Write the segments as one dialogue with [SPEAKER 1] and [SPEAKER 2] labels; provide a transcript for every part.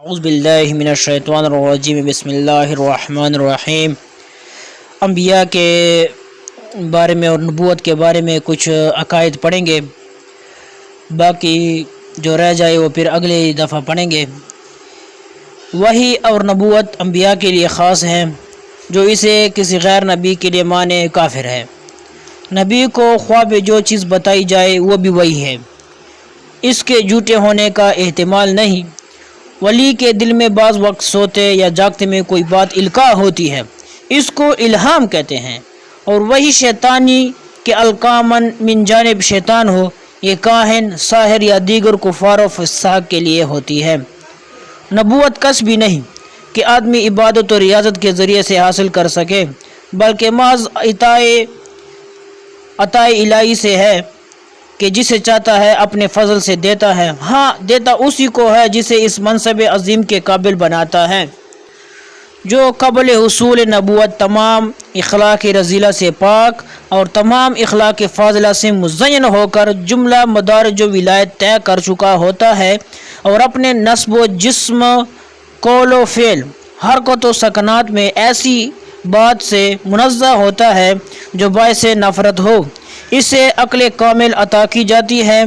[SPEAKER 1] اعوذ باللہ من الشیطان الرجیم بسم اللہ الرحمن الرحیم۔ انبیاء کے بارے میں اور نبوت کے بارے میں کچھ عقائد پڑھیں گے، باقی جو رہ جائے وہ پھر اگلی دفعہ پڑھیں گے۔ وحی اور نبوت انبیاء کے لیے خاص ہے، جو اسے کسی غیر نبی کے لیے مانے کافر ہے۔ نبی کو خواب جو چیز بتائی جائے وہ بھی وہی ہے، اس کے جھوٹے ہونے کا احتمال نہیں۔ ولی کے دل میں بعض وقت سوتے یا جاگتے میں کوئی بات القاء ہوتی ہے، اس کو الہام کہتے ہیں، اور وہی شیطانی کہ القامن من جانب شیطان ہو، یہ کاہن، ساحر یا دیگر کفار و فساق کے لیے ہوتی ہے۔ نبوت کسبی نہیں کہ آدمی عبادت و ریاضت کے ذریعے سے حاصل کر سکے، بلکہ محض عطائے الہی سے ہے کہ جسے چاہتا ہے اپنے فضل سے دیتا ہے۔ ہاں، دیتا اسی کو ہے جسے اس منصب عظیم کے قابل بناتا ہے، جو قبل حصول نبوت تمام اخلاق رذیلہ سے پاک اور تمام اخلاق فاضلہ سے مزین ہو کر جملہ مدارج و ولایت طے کر چکا ہوتا ہے، اور اپنے نسب و جسم، قول و فعل، حرکت و سکنات میں ایسی بات سے منزہ ہوتا ہے جو باعث نفرت ہو۔ اسے عقل کامل عطا کی جاتی ہے،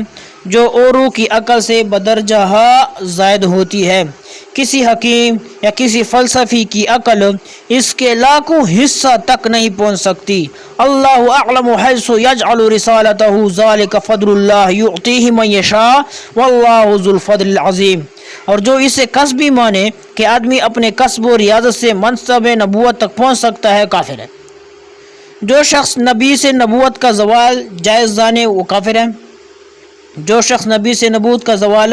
[SPEAKER 1] جو اوروں کی عقل سے بدرجہ زائد ہوتی ہے۔ کسی حکیم یا کسی فلسفی کی عقل اس کے لاکھوں حصہ تک نہیں پہنچ سکتی۔ اللہ اعلم حیث یجعل رسالتہ، ذالک فضل اللہ یعطیہ من یشاء واللہ ذو الفضل العظیم۔ اور جو اسے کسبی مانے کہ آدمی اپنے کسب و ریاضت سے منصب نبوت تک پہنچ سکتا ہے، کافر ہے۔ جو شخص نبی سے نبوت کا زوال جائز جانے وہ کافر ہے۔ جو شخص نبی سے نبوت کا زوال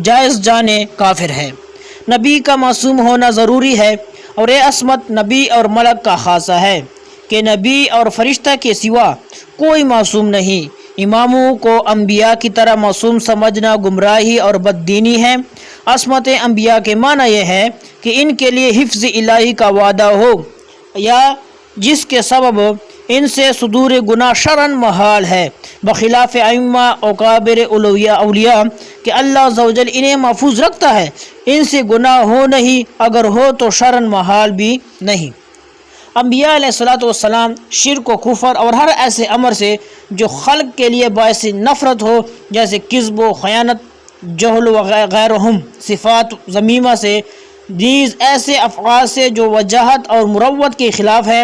[SPEAKER 1] جائز جانے کافر ہے۔ نبی کا معصوم ہونا ضروری ہے، اور یہ عصمت نبی اور ملک کا خاصہ ہے کہ نبی اور فرشتہ کے سوا کوئی معصوم نہیں۔ اماموں کو انبیاء کی طرح معصوم سمجھنا گمراہی اور بددینی ہے۔ عصمت انبیاء کے معنی یہ ہے کہ ان کے لیے حفظ الہی کا وعدہ ہو، یا جس کے سبب ان سے صدور گناہ شرعاً محال ہے، بخلاف ائمہ اکابر اولیاء کہ اللہ عز و جل انہیں محفوظ رکھتا ہے، ان سے گناہ ہو نہیں، اگر ہو تو شرعاً محال بھی نہیں۔ انبیاء علیہ السلام شرک و کفر اور ہر ایسے امر سے جو خلق کے لیے باعث نفرت ہو، جیسے کذب و خیانت، جہل و غیرہم صفات ذمیمہ سے، نیز ایسے افعال سے جو وجاہت اور مروت کے خلاف ہے،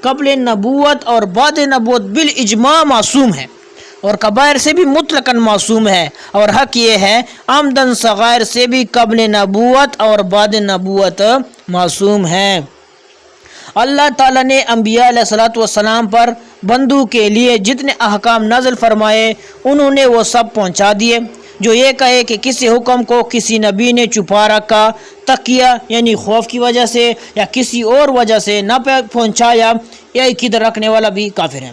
[SPEAKER 1] قبل نبوت اور بعد نبوت بالاجماع معصوم ہے، اور کبائر سے بھی مطلقاً معصوم ہے، اور حق یہ ہے عمداً صغائر سے بھی قبل نبوت اور بعد نبوت معصوم ہے۔ اللہ تعالیٰ نے انبیاء علیہ السلام پر بندوں کے لیے جتنے احکام نازل فرمائے، انہوں نے وہ سب پہنچا دیے۔ جو یہ کہے کہ کسی حکم کو کسی نبی نے چھپا رکھا، تقیہ یعنی خوف کی وجہ سے یا کسی اور وجہ سے نہ پہنچایا، یا قدر رکھنے والا بھی کافر ہے۔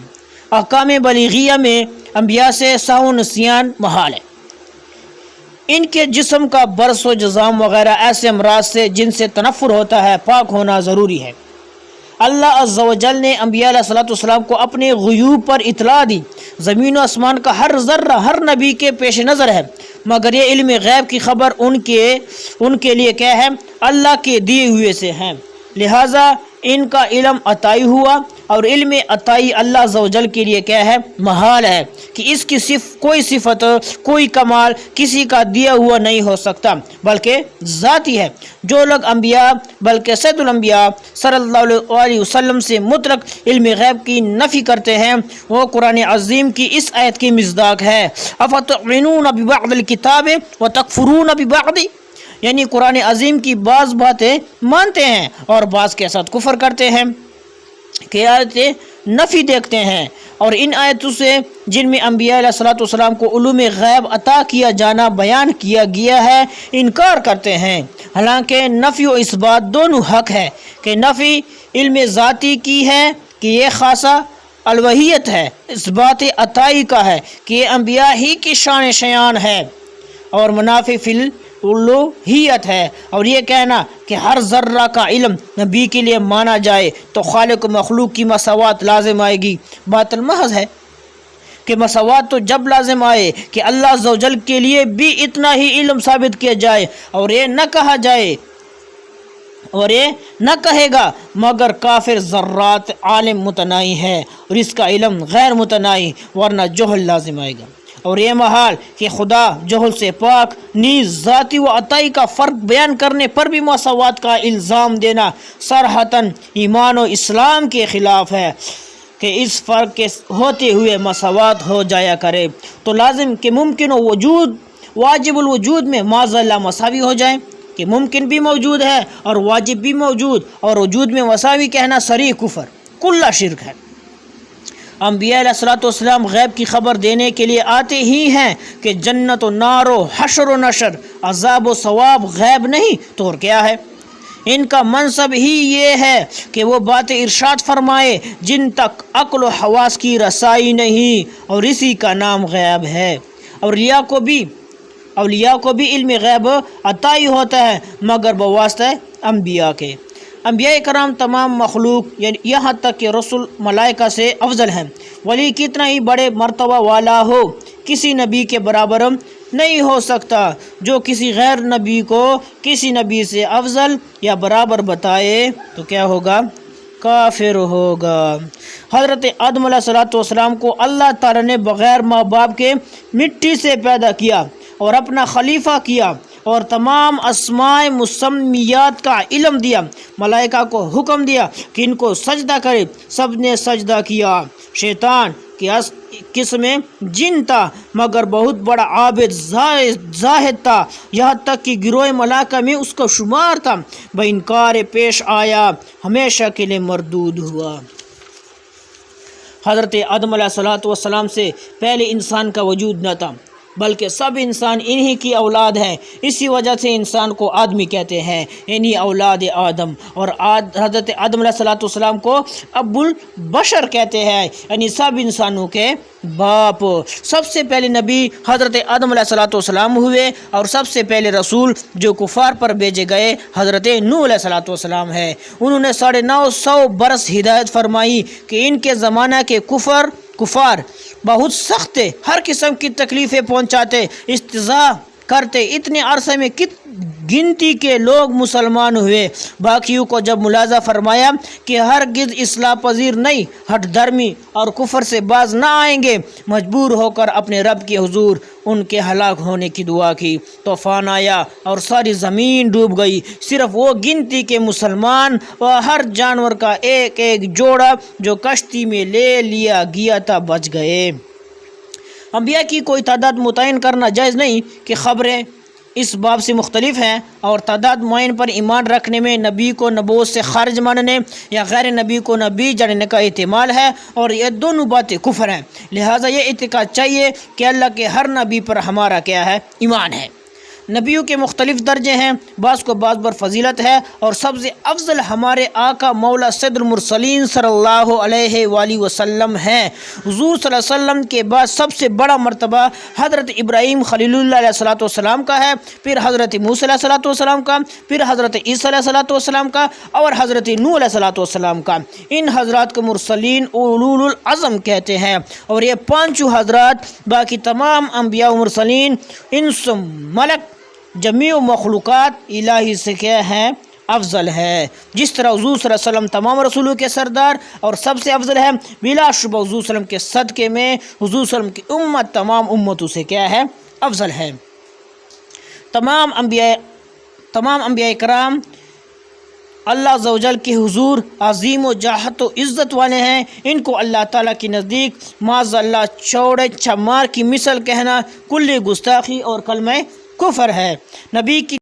[SPEAKER 1] احکام بلیغیہ میں انبیاء سے سہو نسیان محال ہے۔ ان کے جسم کا برس و جزام وغیرہ ایسے امراض سے جن سے تنفر ہوتا ہے، پاک ہونا ضروری ہے۔ اللہ عز و جل نے انبیاء علیہ السلام کو اپنے غیوب پر اطلاع دی۔ زمین و آسمان کا ہر ذرہ ہر نبی کے پیش نظر ہے، مگر یہ علم غیب کی خبر ان کے لیے کیا ہے؟ اللہ کے دیے ہوئے سے ہے، لہٰذا ان کا علم عطائی ہوا، اور علم عطائی اللہ عز و جل کے لیے کیا ہے؟ محال ہے کہ اس کی کوئی صفت، کوئی کمال کسی کا دیا ہوا نہیں ہو سکتا، بلکہ ذاتی ہے۔ جو لوگ انبیاء بلکہ سید الانبیاء صلی اللہ علیہ وسلم سے مطلق علم غیب کی نفی کرتے ہیں، وہ قرآن عظیم کی اس آیت کی مصداق ہے، افتؤمنون ببعض الکتاب وتکفرون ببعض، یعنی قرآن عظیم کی بعض باتیں مانتے ہیں اور بعض کے ساتھ کفر کرتے ہیں، کہ آیتیں نفی دیکھتے ہیں، اور ان آیتوں سے جن میں انبیاء علیہ السلام کو علوم غیب عطا کیا جانا بیان کیا گیا ہے، انکار کرتے ہیں۔ حالانکہ نفی و اس بات دونوں حق ہے، کہ نفی علم ذاتی کی ہے کہ یہ خاصہ الوہیت ہے، اس بات عطائی کا ہے کہ یہ انبیاء ہی کی شان شیان ہے، اور منافی فی الوہیت ہے۔ اور یہ کہنا کہ ہر ذرہ کا علم نبی کے لیے مانا جائے تو خالق و مخلوق کی مساوات لازم آئے گی، باطل محض ہے۔ کہ مساوات تو جب لازم آئے کہ اللہ عز و جل کے لیے بھی اتنا ہی علم ثابت کیا جائے اور یہ نہ کہا جائے اور یہ نہ کہے گا مگر کافر ذرات عالم متناہی ہے اور اس کا علم غیر متناہی، ورنہ جہل لازم آئے گا۔ اور یہ محال کہ خدا جہل سے پاک، نیز ذاتی و عطائی کا فرق بیان کرنے پر بھی مساوات کا الزام دینا صراحتاً ایمان و اسلام کے خلاف ہے کہ اس فرق کے ہوتے ہوئے مساوات ہو جایا کرے تو لازم کہ ممکن و وجود واجب الوجود میں معاذ اللہ مساوی ہو جائیں، کہ ممکن بھی موجود ہے اور واجب بھی موجود، اور وجود میں مساوی کہنا صریح کفر کلّا شرک ہے۔ انبیاء علیہ الصلوۃ والسلام غیب کی خبر دینے کے لیے آتے ہی ہیں کہ جنت و نار و حشر و نشر، عذاب و ثواب غیب نہیں تو اور کیا ہے؟ ان کا منصب ہی یہ ہے کہ وہ باتیں ارشاد فرمائے جن تک عقل و حواس کی رسائی نہیں، اور اسی کا نام غیب ہے۔ اولیاء کو بھی علم غیب عطائی ہوتا ہے مگر بواسطہ انبیاء کے۔ انبیاء کرام تمام مخلوق یہاں تک کہ رسول ملائکہ سے افضل ہیں، ولی کتنا ہی بڑے مرتبہ والا ہو کسی نبی کے برابر نہیں ہو سکتا۔ جو کسی غیر نبی کو کسی نبی سے افضل یا برابر بتائے تو کیا ہوگا؟ کافر ہوگا۔ حضرت آدم علیہ الصلوۃ والسلام کو اللہ تعالیٰ نے بغیر ماں باپ کے مٹی سے پیدا کیا اور اپنا خلیفہ کیا اور تمام اسماء مسمیات کا علم دیا، ملائکہ کو حکم دیا کہ ان کو سجدہ کرے، سب نے سجدہ کیا۔ شیطان کی قسم جن تھا مگر بہت بڑا عابد زاہد تھا، یہاں تک کہ گروہ ملائکہ میں اس کا شمار تھا، بے انکار پیش آیا، ہمیشہ کے لیے مردود ہوا۔ حضرت آدم علیہ الصلوۃ والسلام سے پہلے انسان کا وجود نہ تھا، بلکہ سب انسان انہی کی اولاد ہے، اسی وجہ سے انسان کو آدمی کہتے ہیں، یعنی اولاد آدم، اور حضرت آدم علیہ الصلوۃ والسلام کو ابو البشر کہتے ہیں، یعنی سب انسانوں کے باپ۔ سب سے پہلے نبی حضرت آدم علیہ الصلوۃ والسلام ہوئے، اور سب سے پہلے رسول جو کفار پر بھیجے گئے حضرت نوح علیہ الصلوۃ والسلام ہے۔ انہوں نے 950 برس ہدایت فرمائی کہ ان کے زمانہ کے کفار بہت سخت، ہر قسم کی تکلیفیں پہنچاتے، استہزاء کرتے۔ اتنے عرصے میں گنتی کے لوگ مسلمان ہوئے۔ باقیوں کو جب ملاحظہ فرمایا کہ ہرگز اصلاح پذیر نہیں، ہٹ دھرمی اور کفر سے باز نہ آئیں گے، مجبور ہو کر اپنے رب کے حضور ان کے ہلاک ہونے کی دعا کی۔ طوفان آیا اور ساری زمین ڈوب گئی، صرف وہ گنتی کے مسلمان و ہر جانور کا ایک ایک جوڑا جو کشتی میں لے لیا گیا تھا بچ گئے۔ انبیاء کی کوئی تعداد متعین کرنا جائز نہیں کہ خبریں اس باب سے مختلف ہیں، اور تعداد معین پر ایمان رکھنے میں نبی کو نبوت سے خارج ماننے یا غیر نبی کو نبی جاننے کا احتمال ہے، اور یہ دونوں باتیں کفر ہیں۔ لہٰذا یہ اعتقاد چاہیے کہ اللہ کے ہر نبی پر ہمارا کیا ہے؟ ایمان ہے۔ نبیوں کے مختلف درجے ہیں، بعض کو بعض پر فضیلت ہے، اور سب سے افضل ہمارے آقا مولا سید المرسلین صلی اللہ علیہ وآلہ وسلم ہیں۔ حضور صلی اللہ علیہ وسلم کے بعد سب سے بڑا مرتبہ حضرت ابراہیم خلیل اللہ علیہ الصلوۃ والسلام کا ہے، پھر حضرت موسیٰ علیہ الصلوۃ والسلام کا، پھر حضرت عیسیٰ علیہ الصلوۃ والسلام کا، اور حضرت نوح علیہ الصلوۃ والسلام کا۔ ان حضرات کو مرسلین اولو العزم کہتے ہیں، اور یہ پانچوں حضرات باقی تمام انبیاء و مرسلین، انس ملک، جمیع مخلوقات الہی سے کیا ہے؟ افضل ہے۔ جس طرح حضور صلی اللہ علیہ وسلم تمام رسولوں کے سردار اور سب سے افضل ہے، بلا شبہ حضور صلی اللہ علیہ وسلم کے صدقے میں حضور صلی اللہ علیہ وسلم کی امت تمام امتوں سے کیا ہے؟ افضل ہے۔ تمام انبیاء کرام اللہ عز و جل کے حضور عظیم و جاہت و عزت والے ہیں۔ ان کو اللہ تعالیٰ کے نزدیک معاذ اللہ چوڑے چمار کی مثل کہنا کلی گستاخی اور کلمہ کفر ہے۔ نبی کی